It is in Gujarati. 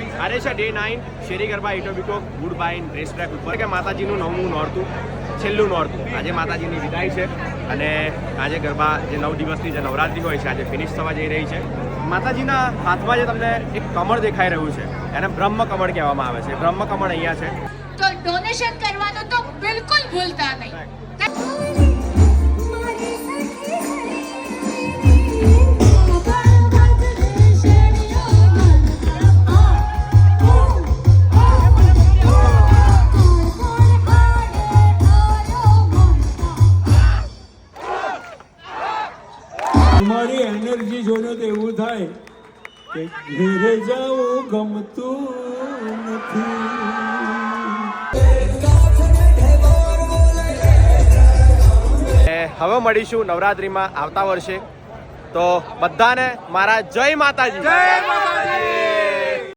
આજે છે ડે 9 શેરી ગરબા ઇટોબિકો ગુડ બાય રેસ ટ્રેક ઉપર કે માતાજીનું 9મું નોરતું છેલ્લું નોરતું આજે માતાજીની વિદાય છે અને આજે ગરબા જે 9 દિવસની જે નવરાત્રી હોય છે આજે ફિનિશ થવા જઈ રહી છે માતાજીના હાથમાં જે તમને એક કમળ દેખાઈ રહ્યું છે એને બ્રહ્મ કમળ કહેવામાં આવે છે બ્રહ્મ કમળ અહીંયા છે તો ડોનેશન કરવાનું તો બિલકુલ ભૂલતા નહીં તમારી એનર્જી જોઈને તો એવું થાય કે ઘેરે જાવું ગમતું નથી. હવે મળીશું નવરાત્રીમાં આવતા વર્ષે તો બધાને મારા જય માતાજી. જય માતાજી.